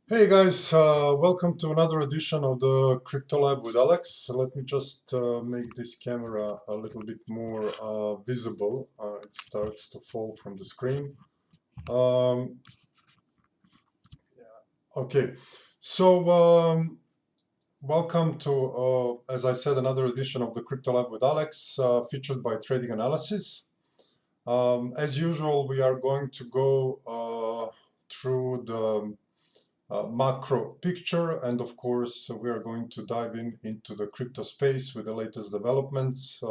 Hey guys, welcome to another edition of the Crypto Lab with Alex. Let me just make this camera a little bit more visible. It starts to fall from the screen. Um, okay, so welcome to, as I said, another edition of the Crypto Lab with Alex, featured by Trading Analysis. As usual, we are going to go through the macro picture, and of course we are going to dive into the crypto space with the latest developments.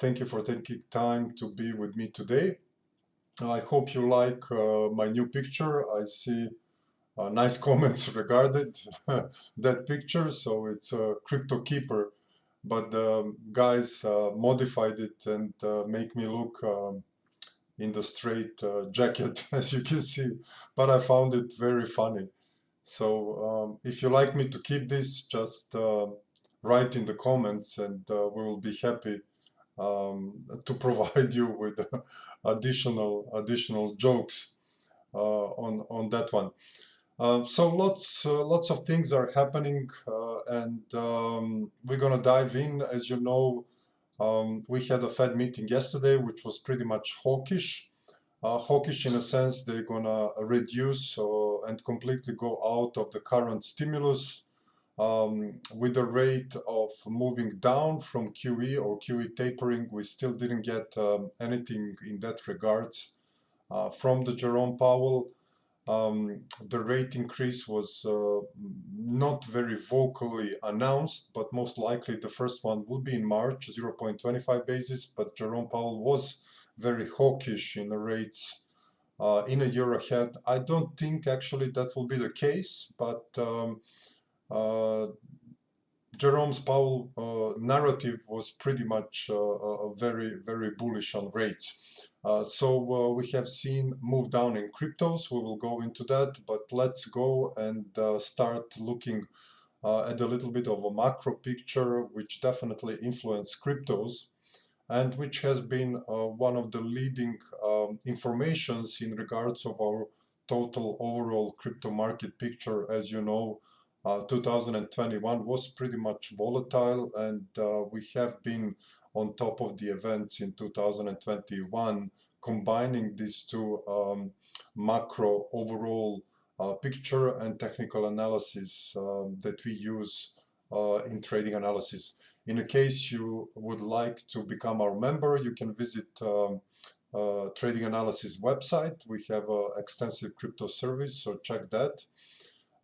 Thank you for taking time to be with me today. I hope you like my new picture. I see nice comments regarding that picture. So it's a crypto keeper, but the guys modified it and make me look in the straight jacket, as you can see. But I found it very funny. So if you like me to keep this, just write in the comments, and we will be happy to provide you with additional jokes on that one. So lots of things are happening, and we're gonna dive in. As you know, we had a Fed meeting yesterday, which was pretty much hawkish. Hawkish in a sense, they're gonna reduce and completely go out of the current stimulus with the rate of moving down from QE or QE tapering. We still didn't get anything in that regard from the Jerome Powell. The rate increase was not very vocally announced, but most likely the first one will be in March, 0.25 basis. But Jerome Powell was very hawkish in the rates in a year ahead. I don't think actually that will be the case, but uh, Jerome's Powell narrative was pretty much very bullish on rates. So we have seen move down in cryptos. We will go into that, but let's go and start looking at a little bit of a macro picture, which definitely influenced cryptos and which has been one of the leading informations in regards of our total overall crypto market picture. As you know, 2021 was pretty much volatile, and we have been on top of the events in 2021, combining these two macro overall picture and technical analysis that we use in trading analysis. In case you would like to become our member, you can visit Trading Analysis website. We have an extensive crypto service, so check that.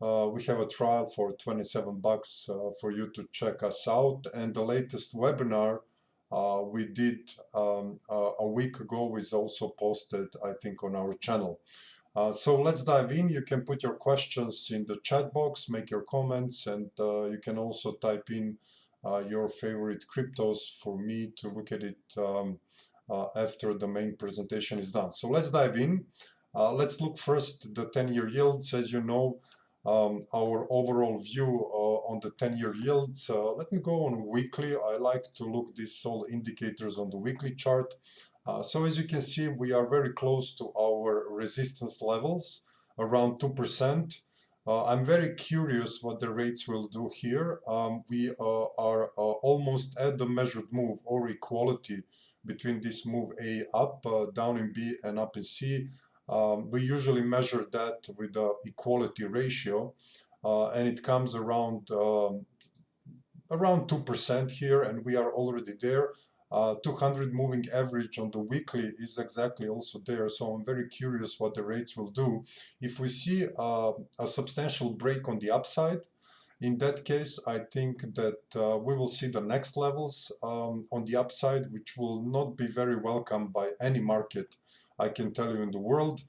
We have a trial for 27 bucks for you to check us out. And the latest webinar we did a week ago is also posted, I think, on our channel. So let's dive in. You can put your questions in the chat box, make your comments, and you can also type in your favorite cryptos for me to look at it after the main presentation is done. So let's dive in. Let's look first the 10-year yields. As you know, our overall view on the 10-year yields. Let me go on weekly. I like to look these all indicators on the weekly chart. So as you can see, we are very close to our resistance levels, around 2%. I'm very curious what the rates will do here. We are almost at the measured move or equality between this move A up, down in B, and up in C. We usually measure that with the equality ratio, and it comes around 2% here, and we are already there. 200 moving average on the weekly is exactly also there. So I'm very curious what the rates will do. If we see a substantial break on the upside, in that case, I think that we will see the next levels on the upside, which will not be very welcome by any market, I can tell you, in the world.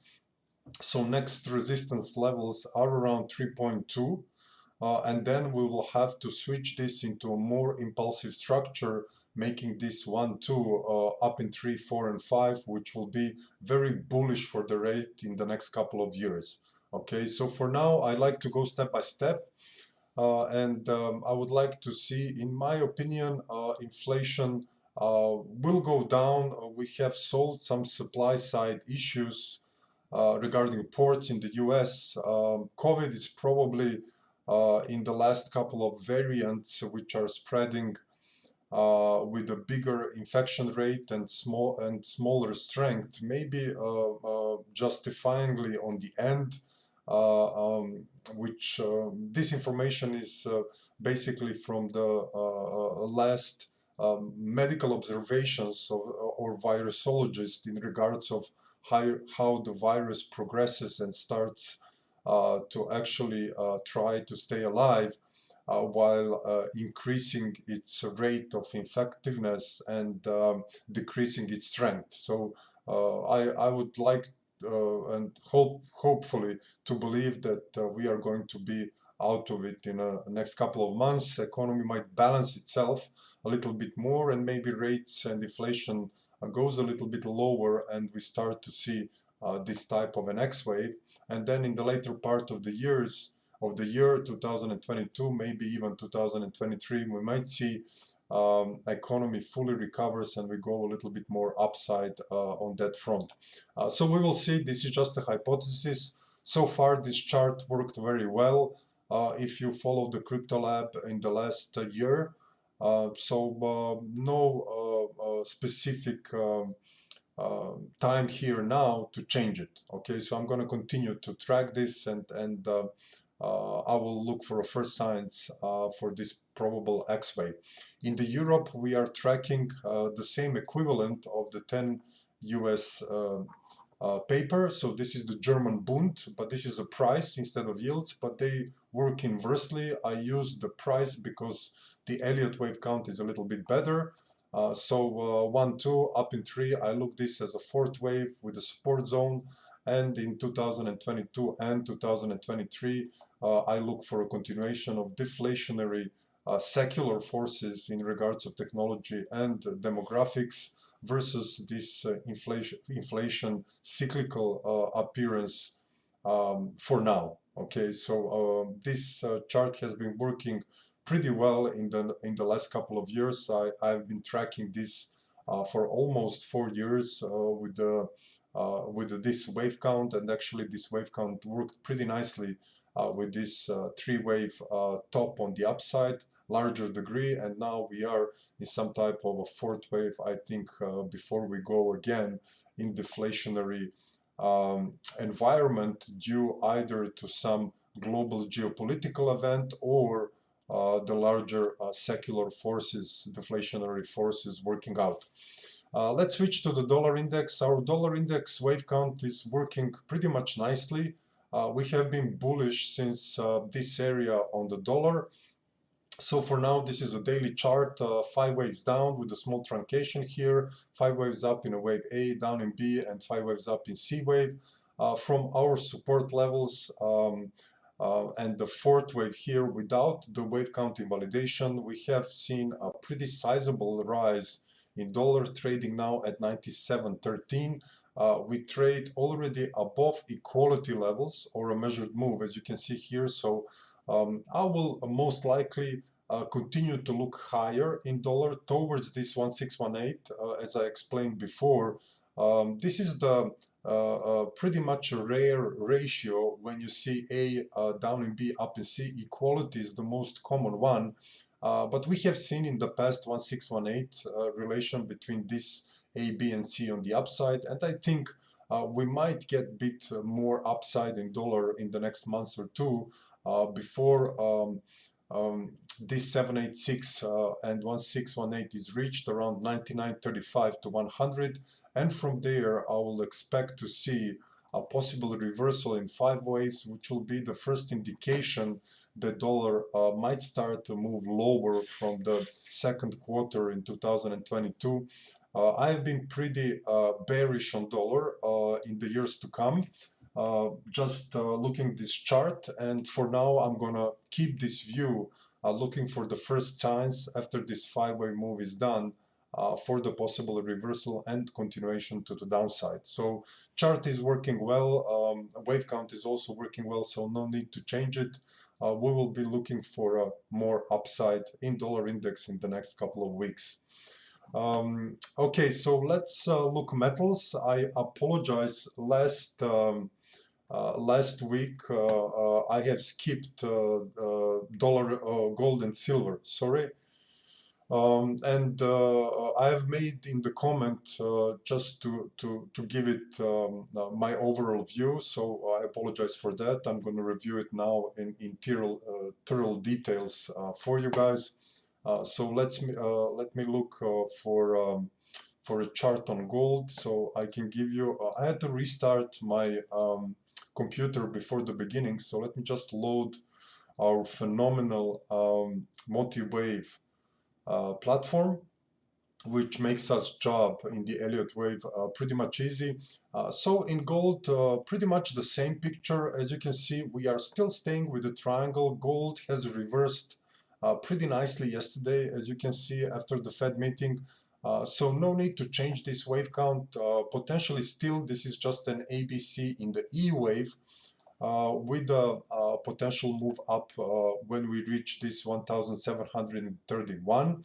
So next resistance levels are around 3.2. And then we will have to switch this into a more impulsive structure, making this 1, 2 up in 3, 4, and 5, which will be very bullish for the rate in the next couple of years. Okay, so for now, I like to go step by step. And I would like to see, in my opinion, inflation will go down. We have solved some supply side issues regarding ports in the US. COVID is probably in the last couple of variants which are spreading with a bigger infection rate and smaller strength, maybe justifyingly on the end, which this information is basically from the last medical observations of, or virusologists in regards of how the virus progresses and starts to actually try to stay alive while increasing its rate of effectiveness and decreasing its strength. So I would like and hopefully to believe that we are going to be out of it in the next couple of months. Economy might balance itself a little bit more, and maybe rates and inflation goes a little bit lower, and we start to see this type of an X wave. And then in the later part of the year 2022, maybe even 2023, we might see economy fully recovers and we go a little bit more upside on that front. So we will see. This is just a hypothesis. So far, this chart worked very well if you follow the Crypto Lab in the last year. No specific time here now to change it. Okay, so I'm going to continue to track this, and I will look for first signs for this probable X wave. In the Europe, we are tracking the same equivalent of the 10 US paper. So this is the German Bund, but this is a price instead of yields, but they work inversely. I use the price because the Elliott wave count is a little bit better. 1, 2, up in 3, I look this as a fourth wave with a support zone. And in 2022 and 2023, I look for a continuation of deflationary secular forces in regards of technology and demographics versus this inflation cyclical appearance for now. Okay, so this chart has been working pretty well in the last couple of years. I've been tracking this for almost 4 years with this wave count, and actually this wave count worked pretty nicely with this 3-wave top on the upside, larger degree, and now we are in some type of a 4th wave, I think, before we go again in deflationary environment due either to some global geopolitical event or the larger secular forces, deflationary forces working out. Let's switch to the dollar index. Our dollar index wave count is working pretty much nicely. We have been bullish since this area on the dollar. So for now, this is a daily chart, 5 waves down with a small truncation here, 5 waves up in a wave A, down in B, and 5 waves up in C wave. From our support levels and the 4th wave here without the wave count invalidation, we have seen a pretty sizable rise in dollar, trading now at 97.13. We trade already above equality levels or a measured move, as you can see here. So I will most likely continue to look higher in dollar towards this 1618, as I explained before. This is the pretty much a rare ratio when you see A down in B, up in C. Equality is the most common one. But we have seen in the past 1618 relation between this A, B, and C on the upside, and I think we might get a bit more upside in dollar in the next month or two before this 786 and 1618 is reached around 99.35 to 100, and from there I will expect to see a possible reversal in 5 waves, which will be the first indication the dollar might start to move lower from the 2nd quarter in 2022. I've been pretty bearish on dollar in the years to come. Just looking this chart, and for now I'm gonna keep this view, looking for the first signs after this 5-wave move is done for the possible reversal and continuation to the downside. So chart is working well, wave count is also working well, so no need to change it. We will be looking for more upside in dollar index in the next couple of weeks. Okay, so let's look metals. I apologize. Last week I have skipped dollar, gold, and silver. Sorry. And I have made in the comment just to give it my overall view. So I apologize for that. I'm going to review it now in thorough details for you guys. So let me look for a chart on gold. So I can give you. I had to restart my computer before the beginning. So let me just load our phenomenal multi-wave platform, which makes us job in the Elliott wave pretty much easy. So in gold, pretty much the same picture. As you can see, we are still staying with the triangle. Gold has reversed pretty nicely yesterday, as you can see, after the Fed meeting. So no need to change this wave count. Potentially still, this is just an ABC in the E wave. With a potential move up when we reach this 1731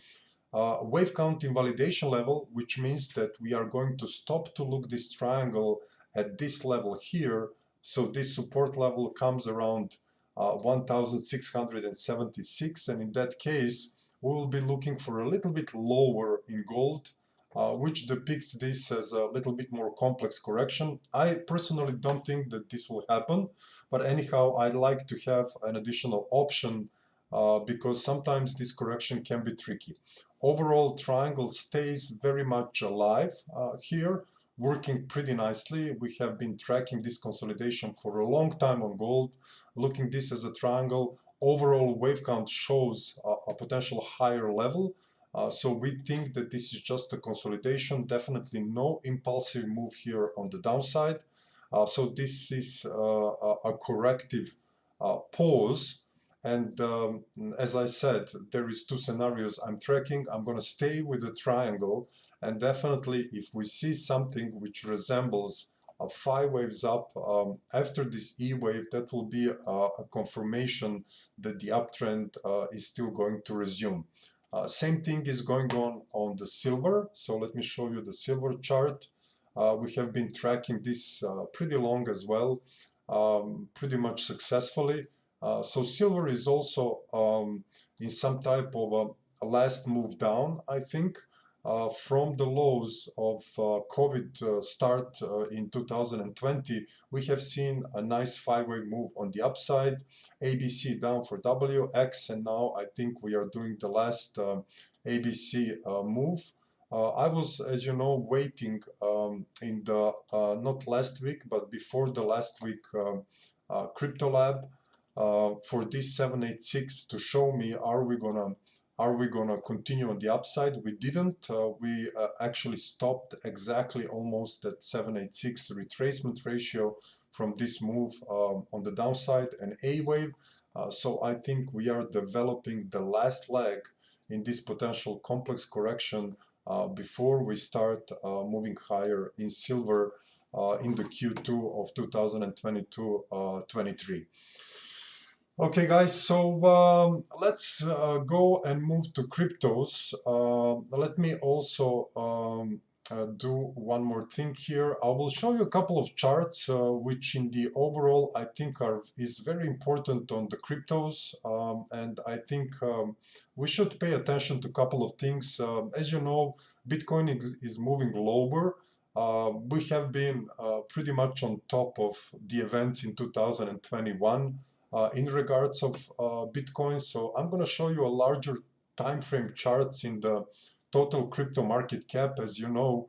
wave count invalidation level, which means that we are going to stop to look this triangle at this level here. So this support level comes around 1676, and in that case we will be looking for a little bit lower in gold, which depicts this as a little bit more complex correction. I personally don't think that this will happen, but anyhow, I'd like to have an additional option because sometimes this correction can be tricky. Overall, triangle stays very much alive here, working pretty nicely. We have been tracking this consolidation for a long time on gold, looking this as a triangle. Overall wave count shows a potential higher level. So we think that this is just a consolidation, definitely no impulsive move here on the downside. So this is a corrective pause. And as I said, there is two scenarios I'm tracking. I'm going to stay with the triangle. And definitely if we see something which resembles a 5 waves up after this E wave, that will be a confirmation that the uptrend is still going to resume. Same thing is going on the silver. So let me show you the silver chart. We have been tracking this pretty long as well, pretty much successfully. So silver is also in some type of a last move down, I think, from the lows of COVID start in 2020. We have seen a nice 5-way move on the upside, ABC down for W, X, and now I think we are doing the last ABC move. I was, as you know, waiting in the, not last week, but before the last week Crypto Lab for this 786 to show me, are we gonna continue on the upside? We didn't. We actually stopped exactly almost at 786 retracement ratio from this move on the downside, an A wave. So I think we are developing the last leg in this potential complex correction before we start moving higher in silver in the Q2 of 2022-23. Okay, guys, so let's go and move to cryptos. Let me also do one more thing here. I will show you a couple of charts, which in the overall I think is very important on the cryptos, and I think we should pay attention to a couple of things. As you know, Bitcoin is moving lower. We have been pretty much on top of the events in 2021. In regards of Bitcoin. So I'm going to show you a larger time frame charts in the total crypto market cap. As you know,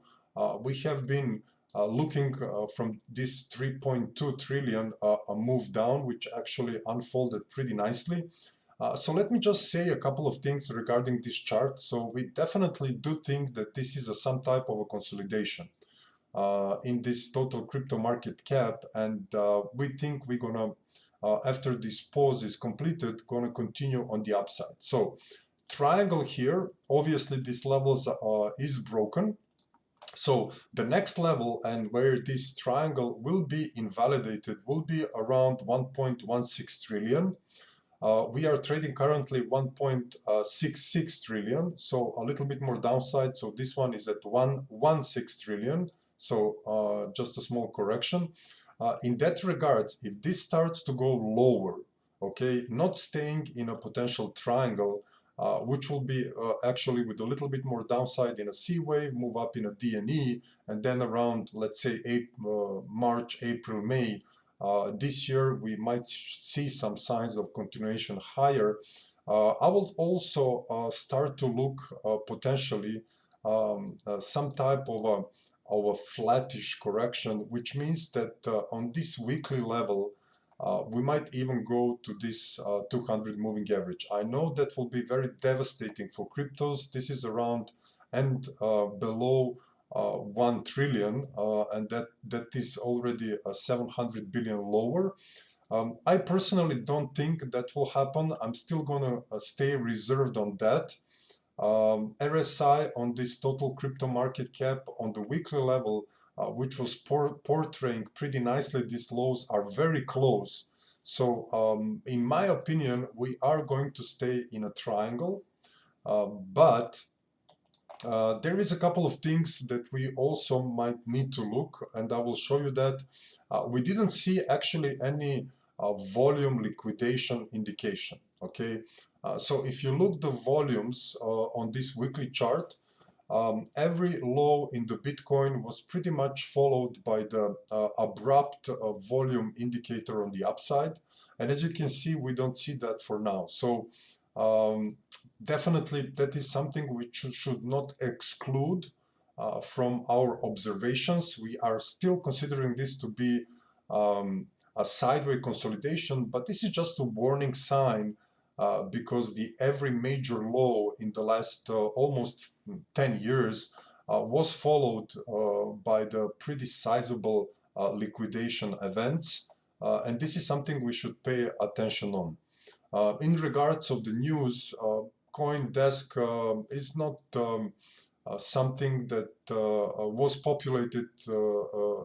we have been looking from this 3.2 trillion a move down, which actually unfolded pretty nicely. So let me just say a couple of things regarding this chart. So we definitely do think that this is some type of a consolidation in this total crypto market cap, and we think we're gonna after this pause is completed, going to continue on the upside. So triangle here, obviously this level is broken. So the next level and where this triangle will be invalidated will be around 1.16 trillion. We are trading currently 1.66 trillion, so a little bit more downside. So this one is at 1.16 trillion. So just a small correction. In that regard, if this starts to go lower, okay, not staying in a potential triangle, which will be actually with a little bit more downside in a C wave, move up in a DNE, and then around, let's say, March, April, May, this year we might see some signs of continuation higher. I will also start to look potentially some type of a flattish correction, which means that on this weekly level, we might even go to this 200 moving average. I know that will be very devastating for cryptos. This is around and below 1 trillion, and that is already 700 billion lower. I personally don't think that will happen. I'm still gonna stay reserved on that. RSI on this total crypto market cap on the weekly level, which was portraying pretty nicely, these lows are very close. So in my opinion, we are going to stay in a triangle, but there is a couple of things that we also might need to look, and I will show you that. We didn't see actually any volume liquidation indication, okay? So if you look the volumes on this weekly chart, every low in the Bitcoin was pretty much followed by the abrupt volume indicator on the upside. And as you can see, we don't see that for now. So definitely that is something which should not exclude from our observations. We are still considering this to be a sideways consolidation, but this is just a warning sign because the every major low in the last almost 10 years was followed by the pretty sizable liquidation events. And this is something we should pay attention on. In regards of the news, CoinDesk is not something that was populated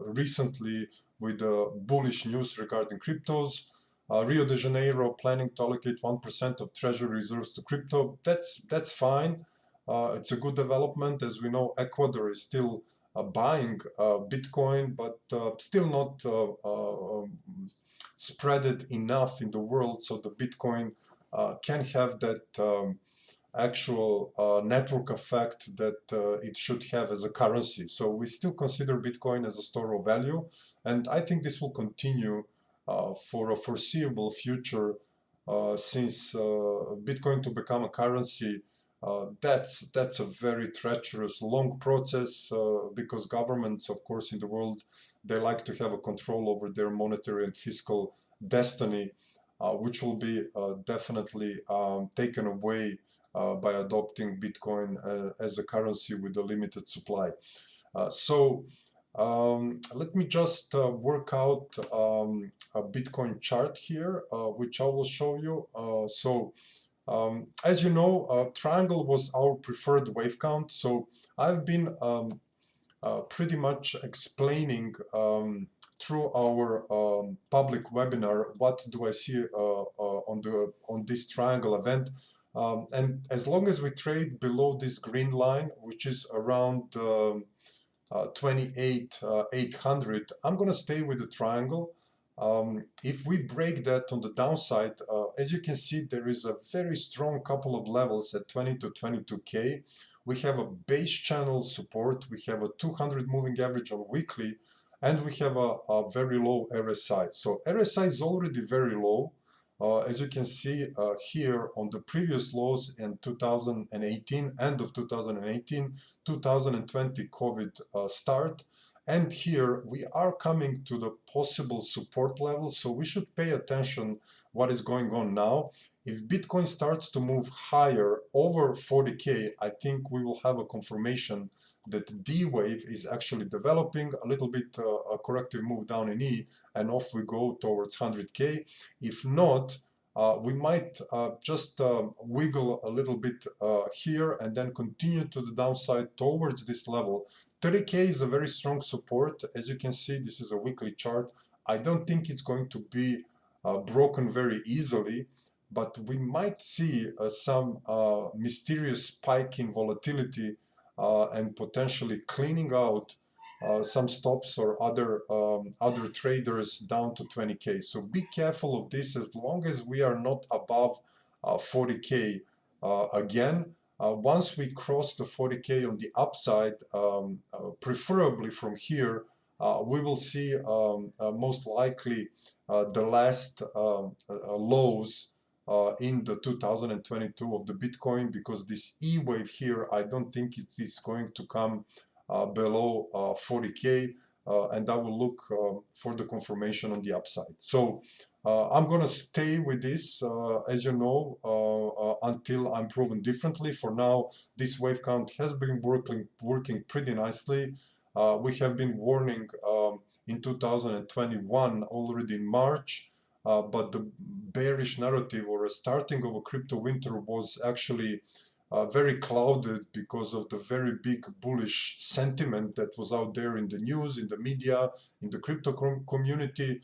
recently with bullish news regarding cryptos. Rio de Janeiro planning to allocate 1% of treasury reserves to crypto. That's fine. It's a good development. As we know, Ecuador is still buying Bitcoin, but still not spread enough in the world so the Bitcoin can have that actual network effect that it should have as a currency. So we still consider Bitcoin as a store of value, and I think this will continue for a foreseeable future, since Bitcoin to become a currency, that's a very treacherous, long process, because governments, of course, in the world, they like to have a control over their monetary and fiscal destiny, which will be definitely taken away by adopting Bitcoin as a currency with a limited supply. So let me just work out a Bitcoin chart here, which I will show you. As you know, triangle was our preferred wave count. So I've been pretty much explaining through our public webinar what do I see on this triangle event. And as long as we trade below this green line, which is around 28,800, I'm going to stay with the triangle. If we break that on the downside, as you can see, there is a very strong couple of levels at 20 to 22K. We have a base channel support, we have a 200 moving average on weekly, and we have a very low RSI. So RSI is already very low. As you can see here on the previous lows in 2018, end of 2018, 2020 COVID start. And here we are coming to the possible support level. So we should pay attention what is going on now. If Bitcoin starts to move higher over 40K, I think we will have a confirmation that D wave is actually developing, a little bit a corrective move down in E, and off we go towards 100K. If not, we might just wiggle a little bit here and then continue to the downside towards this level. 30K is a very strong support. As you can see, this is a weekly chart. I don't think it's going to be broken very easily. but we might see some mysterious spike in volatility and potentially cleaning out some stops or other traders down to 20K. So be careful of this as long as we are not above 40K. Again, once we cross the 40K on the upside, preferably from here, we will see most likely the last lows in the 2022 of the Bitcoin, because this E wave here, I don't think it is going to come below 40K, and I will look for the confirmation on the upside. So I'm going to stay with this, as you know, until I'm proven differently. For now, this wave count has been working pretty nicely. We have been warning in 2021, already in March, but the bearish narrative or a starting of a crypto winter was actually very clouded because of the very big bullish sentiment that was out there in the news, in the media, in the crypto community.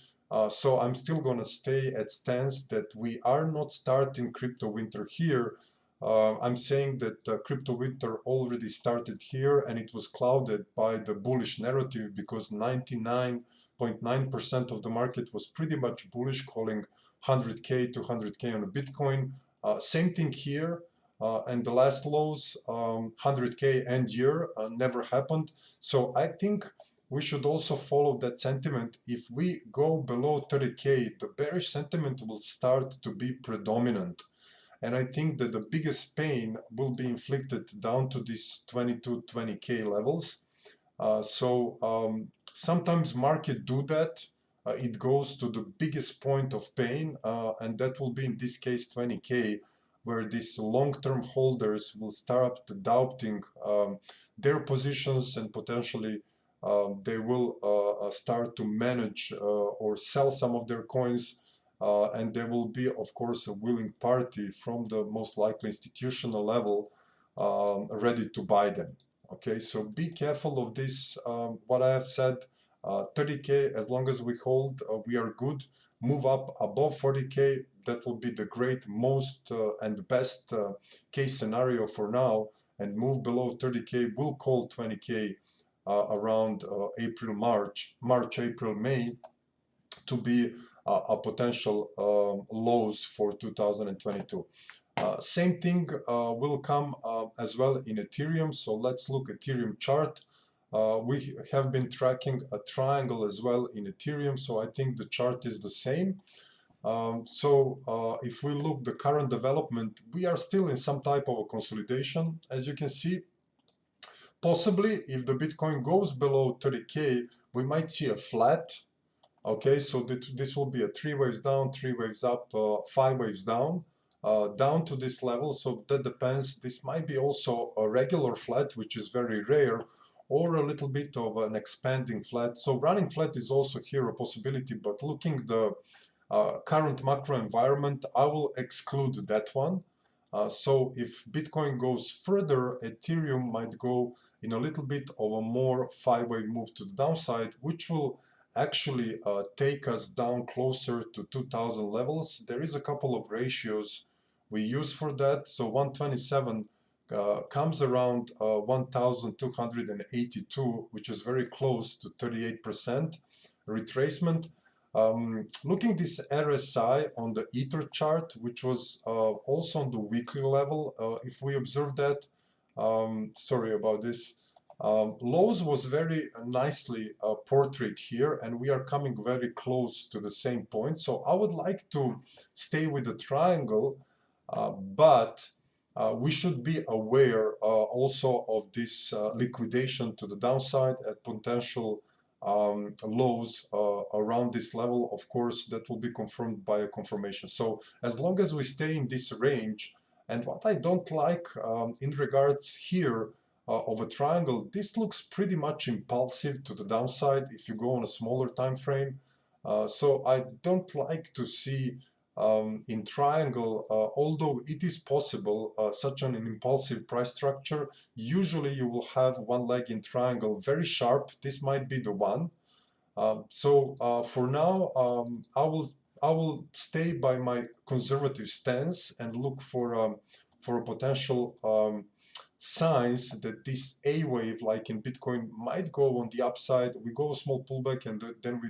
So I'm still going to stay at stance that we are not starting crypto winter here. I'm saying that crypto winter already started here, and it was clouded by the bullish narrative because 99.9% of the market was pretty much bullish, calling 100K to 100K on a Bitcoin. Same thing here. And the last lows, 100K end year, never happened. So I think we should also follow that sentiment. If we go below 30K, the bearish sentiment will start to be predominant. And I think that the biggest pain will be inflicted down to these 20K levels. Sometimes market do that. It goes to the biggest point of pain, and that will be in this case 20K, where these long-term holders will start doubting their positions, and potentially they will start to manage or sell some of their coins, and there will be, of course, a willing party from the most likely institutional level ready to buy them. Okay, so be careful of this. What I have said, 30K, as long as we hold, we are good. Move up above 40K, that will be the great, most and best case scenario for now. And move below 30K, we'll call 20K around April, March, April, May to be a potential lows for 2022. Same thing will come as well in Ethereum. So let's look at Ethereum chart. We have been tracking a triangle as well in Ethereum, so I think the chart is the same. If we look the current development, we are still in some type of a consolidation, as you can see. Possibly, if the Bitcoin goes below 30K, we might see a flat. Okay, so this will be a 3 waves down, 3 waves up, 5 waves down. Down to this level, so that depends. This might be also a regular flat, which is very rare, or a little bit of an expanding flat. So running flat is also here a possibility, but looking the current macro environment, I will exclude that one. So if Bitcoin goes further, Ethereum might go in a little bit of a more 5-wave move to the downside, which will actually take us down closer to 2000 levels. There is a couple of ratios we use for that. So 127 comes around 1282, which is very close to 38% retracement. Looking this RSI on the Ether chart, which was also on the weekly level, if we observe that, sorry about this, lows was very nicely portrayed here, and we are coming very close to the same point. So I would like to stay with the triangle, but we should be aware also of this liquidation to the downside at potential lows around this level. Of course, that will be confirmed by a confirmation. So as long as we stay in this range, and what I don't like in regards here of a triangle, this looks pretty much impulsive to the downside if you go on a smaller time frame. So I don't like to see in triangle, although it is possible, such an impulsive price structure. Usually you will have one leg in triangle very sharp. This might be the one. For now, I will I will stay by my conservative stance and look for a potential signs that this A wave, like in Bitcoin, might go on the upside. We go a small pullback, and then we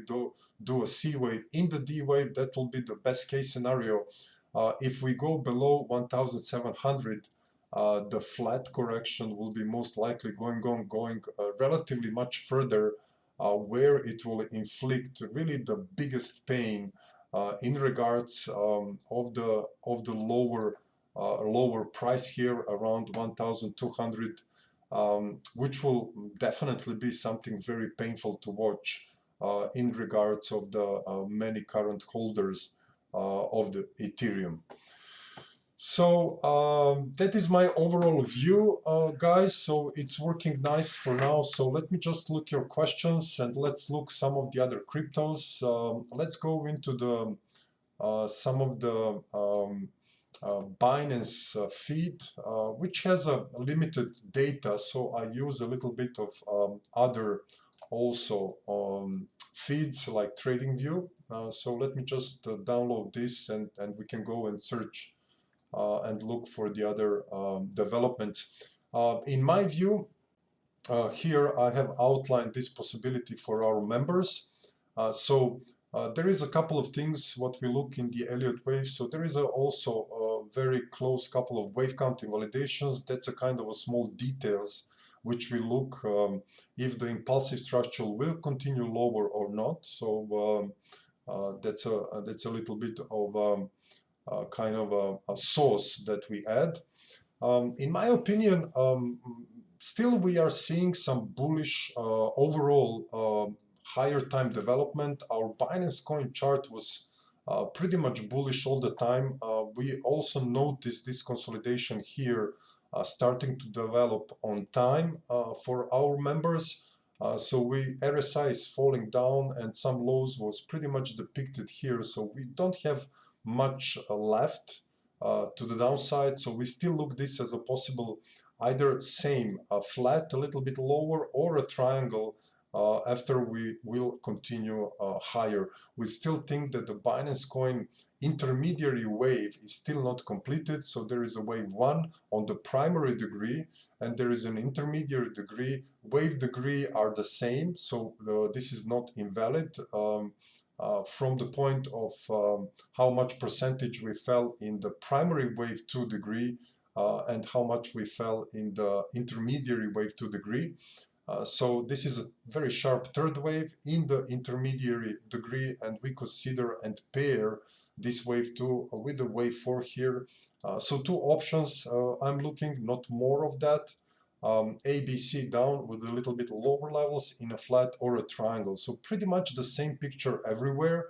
do a C wave. In the D wave, that will be the best case scenario. If we go below 1,700, the flat correction will be most likely going relatively much further, where it will inflict really the biggest pain in regards of the lower price here around 1,200, which will definitely be something very painful to watch in regards of the many current holders of the Ethereum. So that is my overall view, guys. So it's working nice for now. So let me just look your questions, and let's look some of the other cryptos. Let's go into the some of the Binance feed, which has a limited data. So I use a little bit of other also feeds like TradingView. So let me just download this, and we can go and search and look for the other developments. In my view, here I have outlined this possibility for our members. There is a couple of things what we look in the Elliott wave. So there is also a very close couple of wave counting validations. That's a kind of a small details which we look if the impulsive structure will continue lower or not. So that's a little bit of kind of a sauce that we add. In my opinion, still we are seeing some bullish overall higher time development. Our Binance coin chart was pretty much bullish all the time. We also noticed this consolidation here starting to develop on time for our members. RSI is falling down, and some lows was pretty much depicted here. So we don't have much left to the downside. So we still look this as a possible either same flat, a little bit lower, or a triangle after we will continue higher. We still think that the Binance coin intermediary wave is still not completed. So there is a wave 1 on the primary degree, and there is an intermediary degree. Wave degree are the same, so this is not invalid. From the point of how much percentage we fell in the primary wave 2 degree and how much we fell in the intermediary wave 2 degree. So this is a very sharp third wave in the intermediary degree, and we consider and pair this wave 2 with the wave 4 here. So two options I'm looking, not more of that. ABC down with a little bit lower levels in a flat or a triangle. So pretty much the same picture everywhere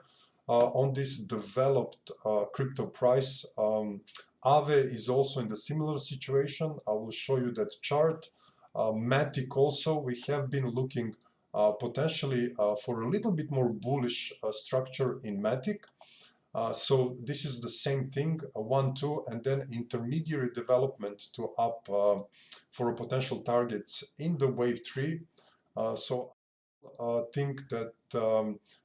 on this developed crypto price. Aave is also in the similar situation. I will show you that chart. Matic also, we have been looking potentially for a little bit more bullish structure in Matic. So this is the same thing, 1, 2, and then intermediary development to up for potential targets in the wave 3. So think that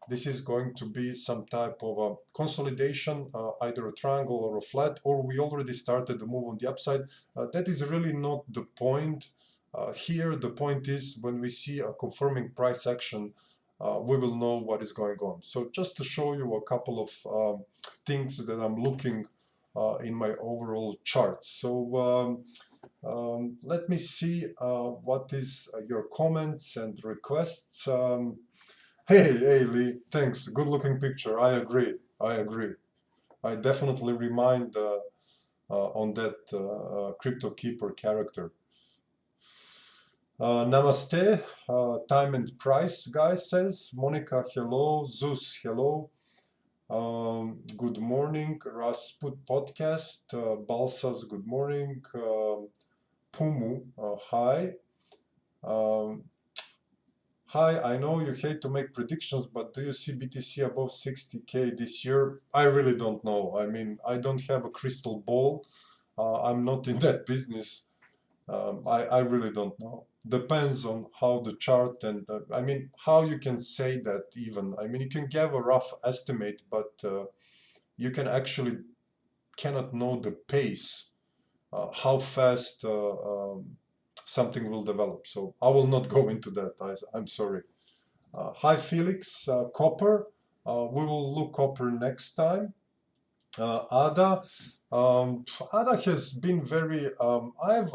this is going to be some type of a consolidation, either a triangle or a flat, or we already started the move on the upside. That is really not the point. Here, the point is when we see a confirming price action, we will know what is going on. So just to show you a couple of things that I'm looking in my overall charts. So let me see what is your comments and requests. Hey, Lee, thanks. Good looking picture. I agree. I definitely remind on that Crypto Keeper character. Namaste, time and price, guys says. Monica, hello. Zeus, hello. Good morning. Rasput podcast. Balsas, good morning. Pumu, hi. Hi, I know you hate to make predictions, but do you see BTC above 60K this year? I really don't know. I mean, I don't have a crystal ball. I'm not in that business. I really don't know. Depends on how the chart and I mean, how you can say that even. I mean, you can give a rough estimate, but you can actually cannot know the pace, how fast something will develop. So I will not go into that. I'm sorry. Hi Felix, copper. We will look copper next time. ADA. ADA has been very, I've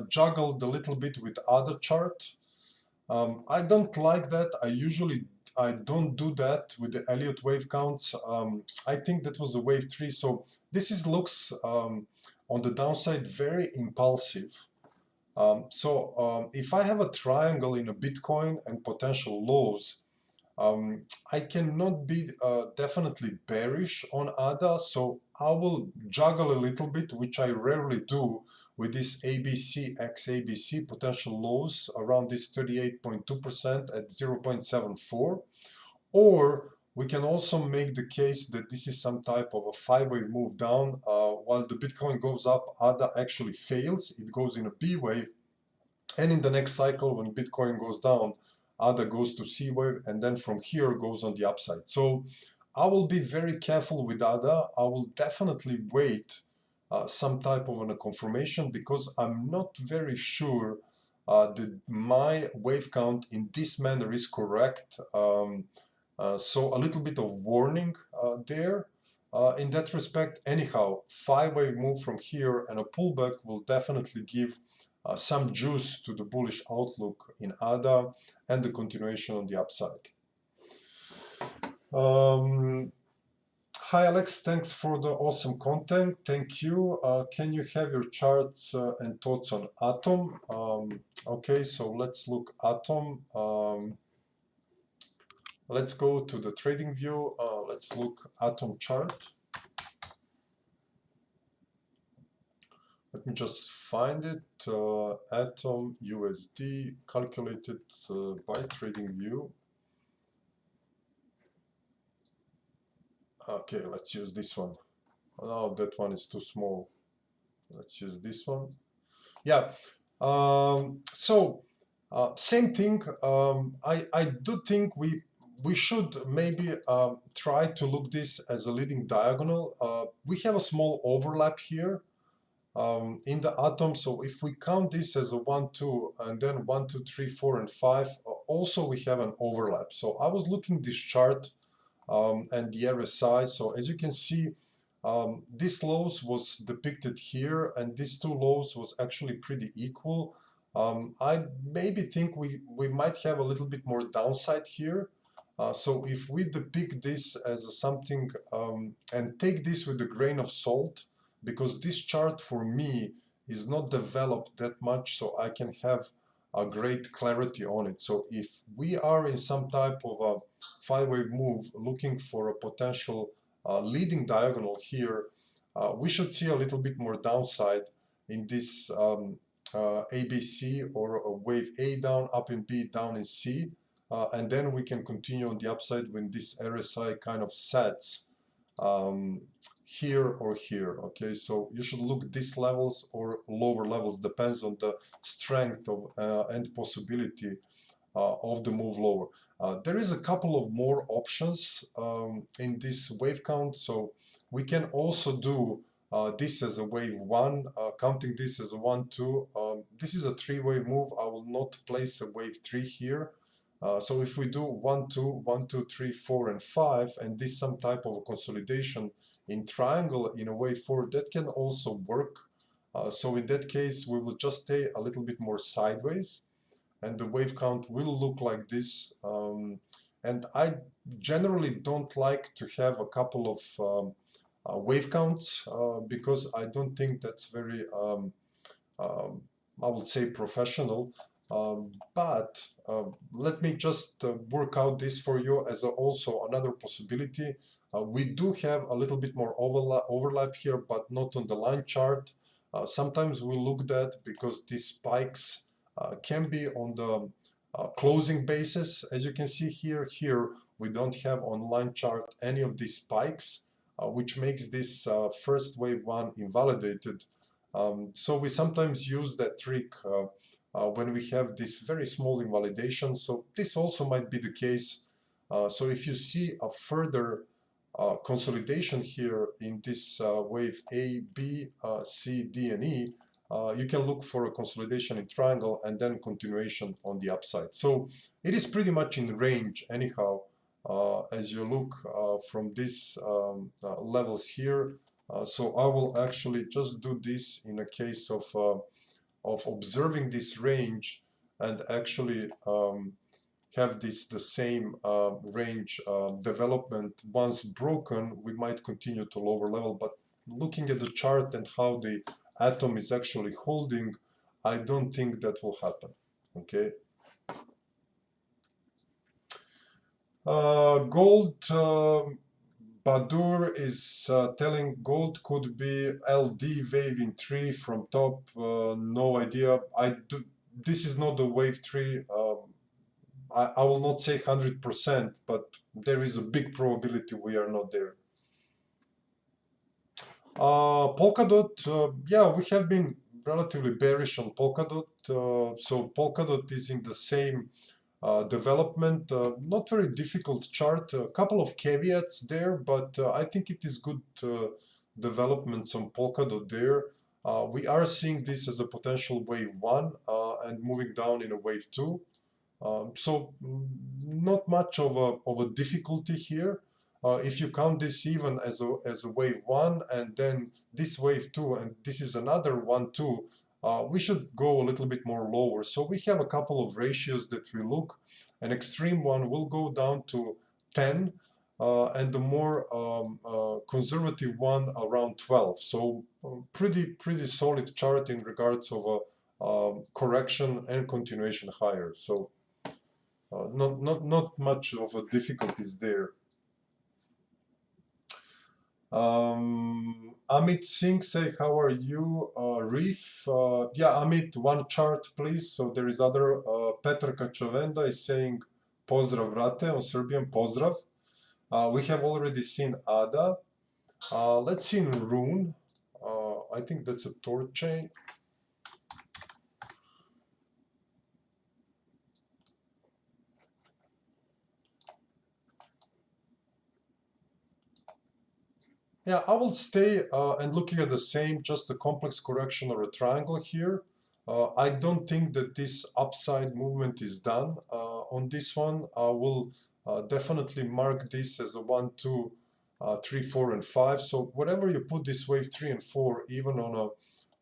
juggled a little bit with ADA chart. I don't like that. I don't do that with the Elliott wave counts. I think that was a wave 3. So this looks on the downside very impulsive. If I have a triangle in a Bitcoin and potential lows, I cannot be definitely bearish on ADA, so I will juggle a little bit, which I rarely do, with this ABC x ABC potential lows around this 38.2% at 0.74. Or we can also make the case that this is some type of a 5-wave move down. While the Bitcoin goes up, ADA actually fails. It goes in a B wave. And in the next cycle, when Bitcoin goes down, ADA goes to C wave, and then from here goes on the upside. So I will be very careful with ADA. I will definitely wait some type of a confirmation, because I'm not very sure that my wave count in this manner is correct. So a little bit of warning there. In that respect, anyhow, 5-wave move from here and a pullback will definitely give some juice to the bullish outlook in ADA and the continuation on the upside. Hi Alex, thanks for the awesome content. Thank you. Can you have your charts and thoughts on Atom? Okay, so let's look Atom. Let's go to the trading view. Let's look Atom chart. Let me just find it. Atom USD calculated by trading view. Okay, let's use this one. Oh, that one is too small. Let's use this one. Yeah. Same thing. I do think we should maybe try to look this as a leading diagonal. We have a small overlap here in the atom. So if we count this as a 1, 2, and then 1, 2, 3, 4, and 5, also we have an overlap. So I was looking this chart and the RSI. So as you can see, this lows was depicted here, and these two lows was actually pretty equal. I maybe think we might have a little bit more downside here. So if we depict this as something and take this with a grain of salt, because this chart for me is not developed that much, so I can have a great clarity on it. So if we are in some type of a 5-wave move looking for a potential leading diagonal here, we should see a little bit more downside in this ABC, or a wave A down, up in B, down in C, and then we can continue on the upside when this RSI kind of sets here or here. Okay, so you should look these levels or lower levels, depends on the strength of and possibility of the move lower. There is a couple of more options in this wave count. So we can also do this as a wave 1, counting this as a 1, 2. This is a 3-wave move. I will not place a wave 3 here. So if we do 1, 2, 1, 2, 3, 4, and 5, and this some type of a consolidation in triangle in a wave 4, that can also work. So in that case, we will just stay a little bit more sideways, and the wave count will look like this. And I generally don't like to have a couple of wave counts because I don't think that's very, I would say, professional. But let me just work out this for you as also another possibility. We do have a little bit more overlap here, but not on the line chart. Sometimes we look at, because these spikes can be on the closing basis. As you can see here, we don't have on line chart any of these spikes, which makes this first wave 1 invalidated. So we sometimes use that trick when we have this very small invalidation. So this also might be the case. So if you see a further consolidation here in this wave A, B, C, D, and E, you can look for a consolidation in triangle and then continuation on the upside. So it is pretty much in range anyhow, as you look from these levels here. So I will actually just do this in a case of observing this range and actually have this the same range development. Once broken, we might continue to lower level, but looking at the chart and how the atom is actually holding, I don't think that will happen. Okay. Gold, Badur is telling gold could be LD wave in 3 from top. No idea. This is not the wave 3. I will not say 100%, but there is a big probability we are not there. Polkadot, yeah, we have been relatively bearish on Polkadot. So Polkadot is in the same development, not very difficult chart, a couple of caveats there, but I think it is good developments on Polkadot there. We are seeing this as a potential wave 1 and moving down in a wave 2. So not much of a difficulty here. If you count this even as a wave 1 and then this wave 2 and this is another 1, 2, we should go a little bit more lower. So we have a couple of ratios that we look. An extreme one will go down to 10 and the more conservative one around 12. So pretty solid chart in regards of a correction and continuation higher. So not much of a difficulties there. Amit Singh say, how are you? Reef, yeah, Amit, one chart please. So there is other, Petra Kachovenda is saying, pozdrav vrate, on Serbian, pozdrav. We have already seen ADA. Let's see in Rune. I think that's a Thorchain. Yeah, I will stay and looking at the same, just a complex correction or a triangle here. I don't think that this upside movement is done on this one. I will definitely mark this as a 1, 2, 3, 4, and 5. So whatever you put this wave 3 and 4, even on a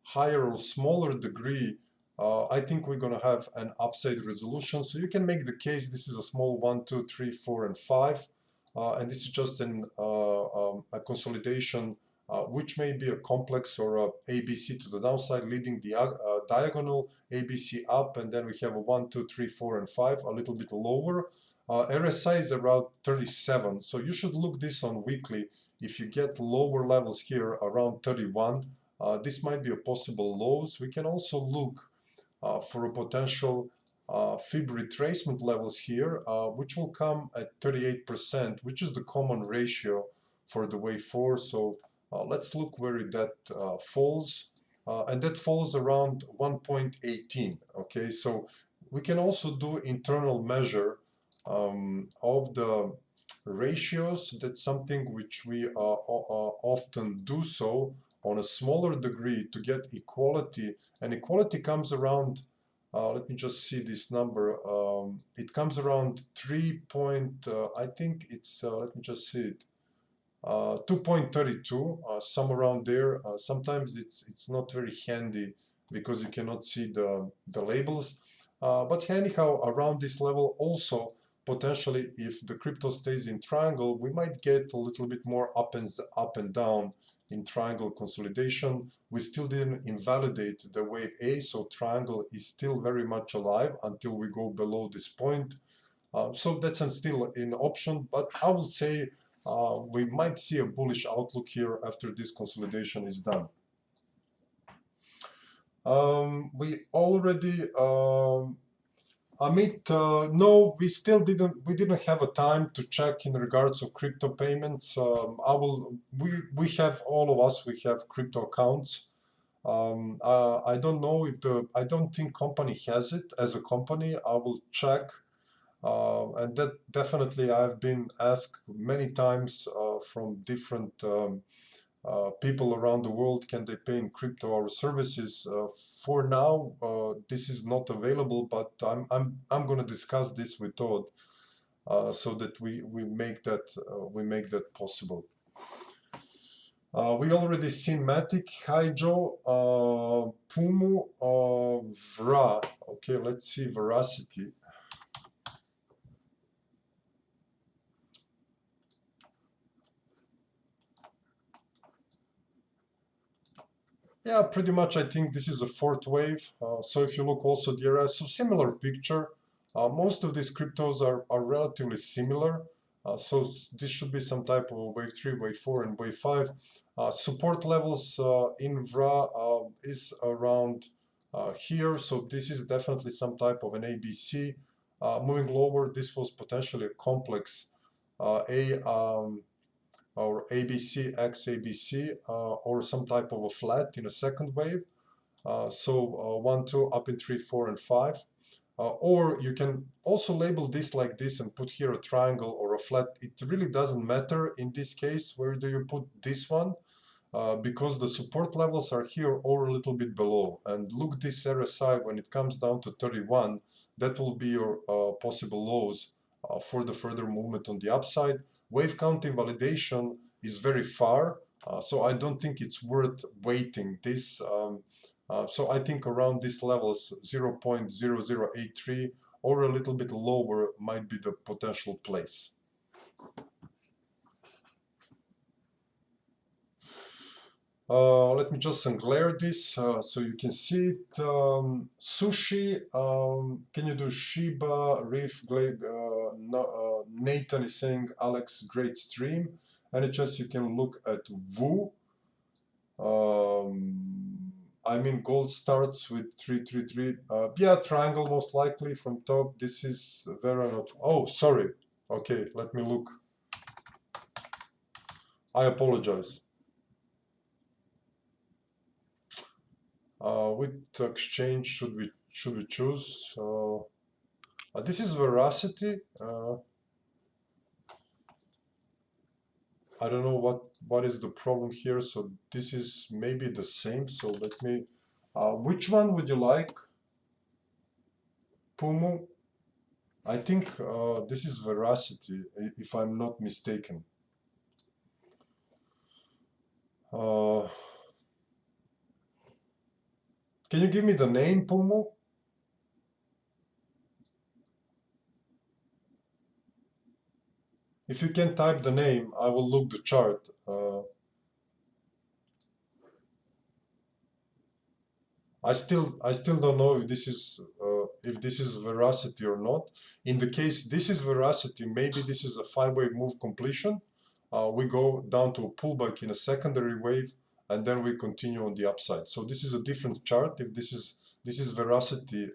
higher or smaller degree, I think we're going to have an upside resolution. So you can make the case this is a small 1, 2, 3, 4, and 5. And this is just a consolidation, which may be a complex or a ABC to the downside, leading the diagonal ABC up, and then we have a 1, 2, 3, 4, and 5, a little bit lower. RSI is around 37, so you should look this on weekly. If you get lower levels here around 31, this might be a possible lows. We can also look for a potential fib retracement levels here, which will come at 38%, which is the common ratio for the wave 4. So let's look where that falls, and that falls around 1.18. Okay, so we can also do internal measure of the ratios. That's something which we often do so on a smaller degree to get equality, and equality comes around let me just see this number. It comes around 3 point, I think it's, let me just see it, 2.32, somewhere around there. Sometimes it's not very handy because you cannot see the labels. But anyhow, around this level also, potentially, if the crypto stays in triangle, we might get a little bit more up and down in triangle consolidation. We still didn't invalidate the wave A, so triangle is still very much alive until we go below this point. So that's still an option, but I will say we might see a bullish outlook here after this consolidation is done. We already Amit, no, we didn't have a time to check in regards of crypto payments. We have, all of us, we have crypto accounts. I don't know if I don't think company has it as a company. I will check. And that definitely I've been asked many times from different people around the world, can they pay in crypto our services? For now, this is not available, but I'm going to discuss this with Todd so that we make that possible. We already seen Matic, Hydro, Pumu, Vra. Okay, let's see Veracity. Yeah, pretty much I think this is a fourth wave. So if you look also the area, so similar picture. Most of these cryptos are relatively similar. So this should be some type of wave 3, wave 4, and wave 5. Support levels in VRA is around here. So this is definitely some type of an ABC. Moving lower, this was potentially a complex or ABC, XABC, or some type of a flat in a second wave. So 1, 2, up in 3, 4, and 5. Or you can also label this like this and put here a triangle or a flat. It really doesn't matter in this case. Where do you put this one? Because the support levels are here or a little bit below. And look, this RSI, when it comes down to 31, that will be your possible lows for the further movement on the upside. Wave count invalidation is very far, so I don't think it's worth waiting this. So I think around these levels, 0.0083 or a little bit lower might be the potential place. Let me just unglare this so you can see it. Sushi, can you do Shiba, Reef, Glade, Nathan is saying, Alex, great stream. NHS, you can look at Wu. I mean, gold starts with 333. Yeah, triangle most likely from top. This is Vera not. Oh, sorry. Okay, let me look. I apologize. Which exchange should we choose? This is Veracity. I don't know what is the problem here. So this is maybe the same. So let me. Which one would you like? Pumu. I think this is Veracity, if I'm not mistaken. Can you give me the name, Pumu? If you can type the name, I will look the chart. I still don't know if this is Veracity or not. In the case this is Veracity, maybe this is a 5-wave move completion. We go down to a pullback in a secondary wave, and then we continue on the upside. So this is a different chart. If this is Veracity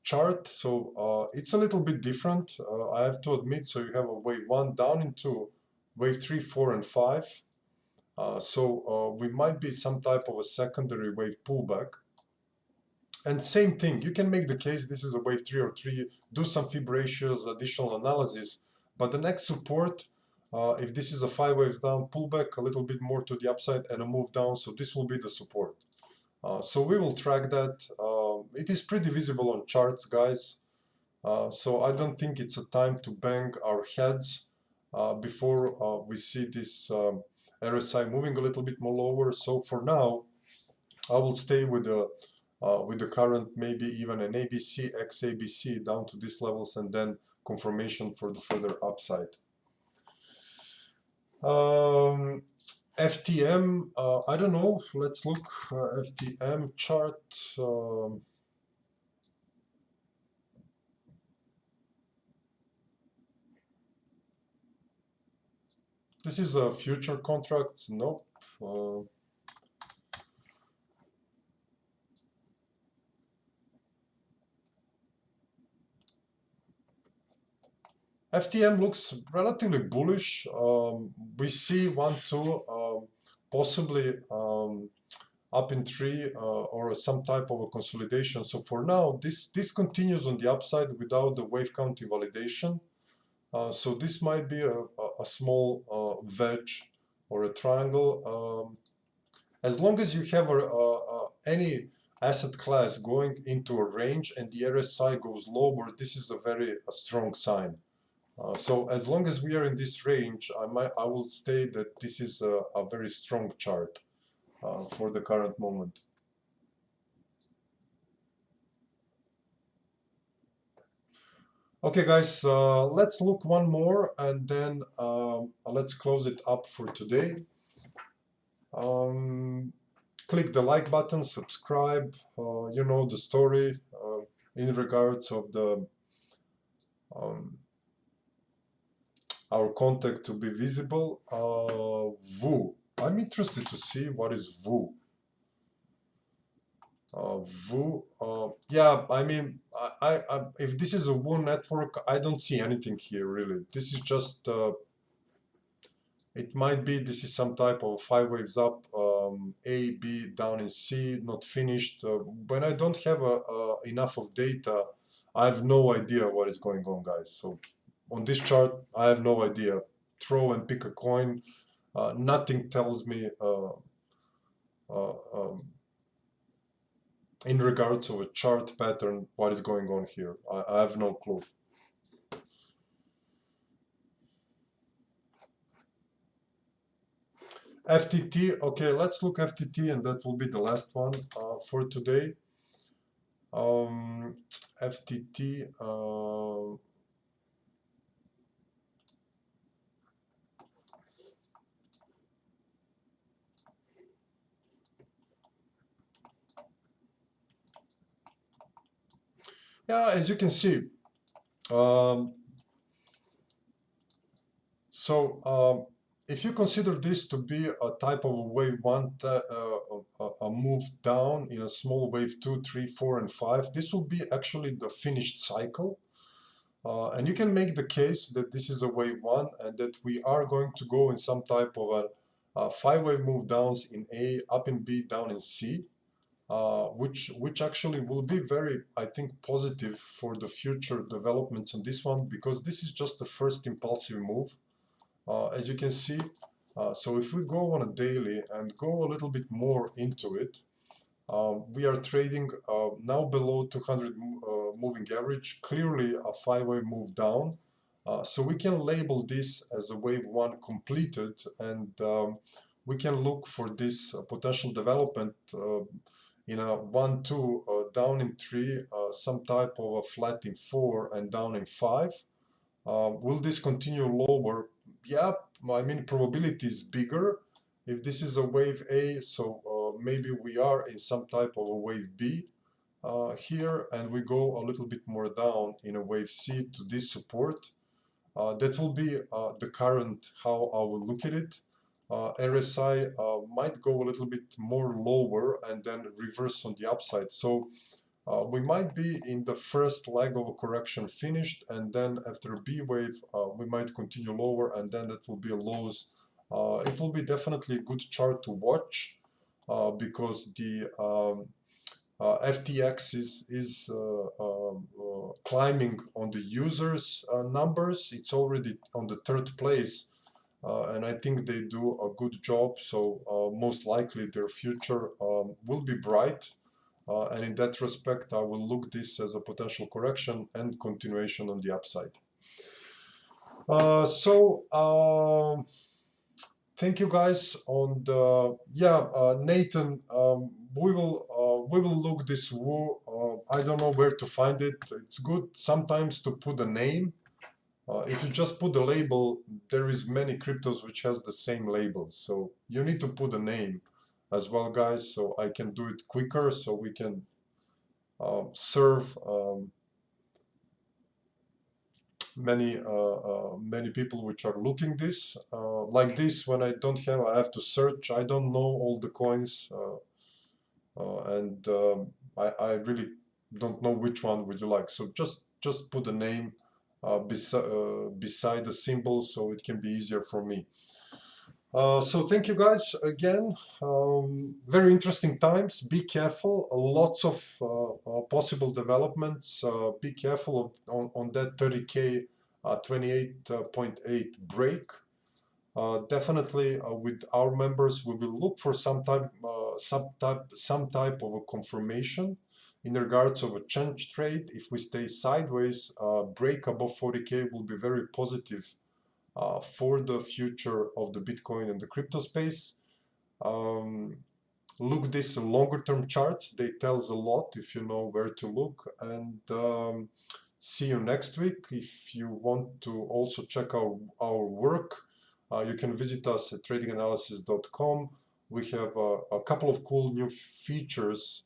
chart, so it's a little bit different. I have to admit. So you have a wave 1 down into wave 3, 4, and 5. So we might be some type of a secondary wave pullback. And same thing, you can make the case this is a wave 3 or 3, do some fib ratios, additional analysis. But the next support, if this is a 5 waves down, pullback a little bit more to the upside and a move down, so this will be the support. So we will track that. It is pretty visible on charts, guys. So I don't think it's a time to bang our heads before we see this RSI moving a little bit more lower. So for now, I will stay with the current, maybe even an ABC, XABC down to these levels, and then confirmation for the further upside. FTM, I don't know. Let's look FTM chart. This is a future contracts. Nope. FTM looks relatively bullish. We see 1, 2, possibly up in tree or some type of a consolidation. So for now, this continues on the upside without the wave count invalidation. So this might be a small wedge or a triangle. As long as you have any asset class going into a range and the RSI goes lower, this is a very strong sign. So as long as we are in this range, I will state that this is a very strong chart for the current moment. Okay, guys, let's look one more and then let's close it up for today. Click the like button, subscribe, you know the story in regards of the our contact to be visible. VU. I'm interested to see what is VU. VU. Yeah, I mean, if this is a VU network, I don't see anything here really. This is just. It might be this is some type of 5 waves up, A, B, down in C, not finished. When I don't have enough of data, I have no idea what is going on, guys. So on this chart, I have no idea. Throw and pick a coin. Nothing tells me in regards to a chart pattern what is going on here. I have no clue. FTT, okay, let's look FTT and that will be the last one for today. FTT, yeah, as you can see, if you consider this to be a type of a wave 1, a move down in a small wave 2, 3, 4, and 5, this will be actually the finished cycle. And you can make the case that this is a wave 1 and that we are going to go in some type of a 5-wave move downs in A, up in B, down in C, which actually will be very, I think, positive for the future developments on this one, because this is just the first impulsive move. As you can see, so if we go on a daily and go a little bit more into it, we are trading now below 200 moving average, clearly a 5-wave move down. So we can label this as a wave 1 completed, and we can look for this potential development in a 1, 2, down in 3, some type of a flat in 4 and down in 5. Will this continue lower? Yeah, I mean, probability is bigger. If this is a wave A, so maybe we are in some type of a wave B here, and we go a little bit more down in a wave C to this support. That will be the current, how I will look at it. RSI might go a little bit more lower and then reverse on the upside. So we might be in the first leg of a correction finished, and then after a B wave, we might continue lower, and then that will be a lows. It will be definitely a good chart to watch because the FTX is climbing on the users numbers. It's already on the 3rd place, and I think they do a good job. So most likely their future will be bright. And in that respect, I will look this as a potential correction and continuation on the upside. Thank you guys. On the Nathan, we will look this WU. I don't know where to find it. It's good sometimes to put a name. If you just put a label, there is many cryptos which has the same label. So you need to put a name as well, guys, so I can do it quicker, so we can serve many people which are looking this. Like this, when I don't have, I have to search. I don't know all the coins, and I really don't know which one would you like. So just put a name beside the symbol, so it can be easier for me. So thank you guys again. Very interesting times. Be careful. Lots of possible developments. Be careful on that 30K 28.8 break. Definitely with our members, we will look for some type of a confirmation in regards of a change trade. If we stay sideways, break above 40K will be very positive for the future of the Bitcoin and the crypto space. Look this longer term charts. They tells a lot if you know where to look. And see you next week. If you want to also check our work, you can visit us at tradinganalysis.com. We have a couple of cool new features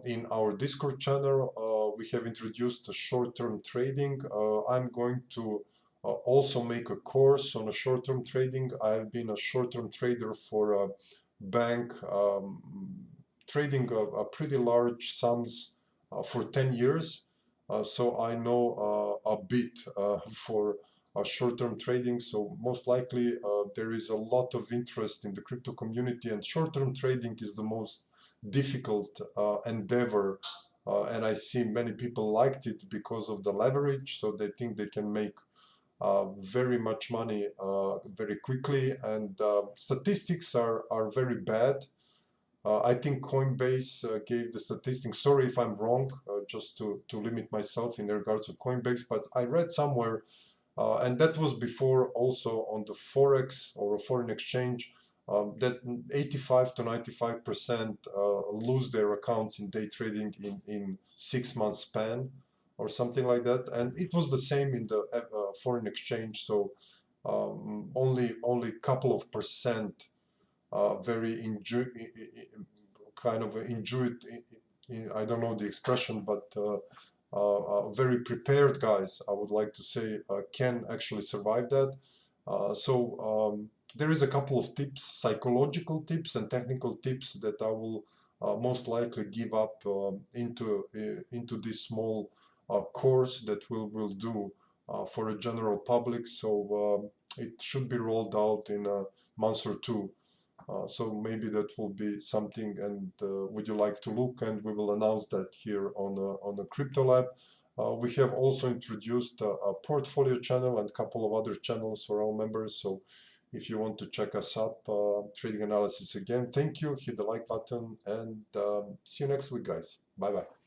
in our Discord channel. We have introduced a short-term trading. I'm going to also make a course on a short-term trading. I've been a short-term trader for a bank, trading a pretty large sums for 10 years. So I know a bit for short-term trading. So most likely there is a lot of interest in the crypto community, and short-term trading is the most difficult endeavor. And I see many people liked it because of the leverage. So they think they can make very much money very quickly, and statistics are very bad. I think Coinbase gave the statistics. Sorry if I'm wrong, just to limit myself in regards to Coinbase, but I read somewhere, and that was before also on the Forex or a foreign exchange, that 85 to 95% lose their accounts in day trading in 6 months span or something like that. And it was the same in the foreign exchange. So only couple of percent very kind of injured, I don't know the expression, but very prepared guys, I would like to say, can actually survive that. There is a couple of tips, psychological tips and technical tips, that I will most likely give up into this small course that we'll do for a general public. So it should be rolled out in a month or two. So maybe that will be something, and would you like to look, and we will announce that here on the Crypto Lab. We have also introduced a portfolio channel and a couple of other channels for our members. So if you want to check us up, Trading Analysis again, thank you, hit the like button, and see you next week, guys. Bye bye.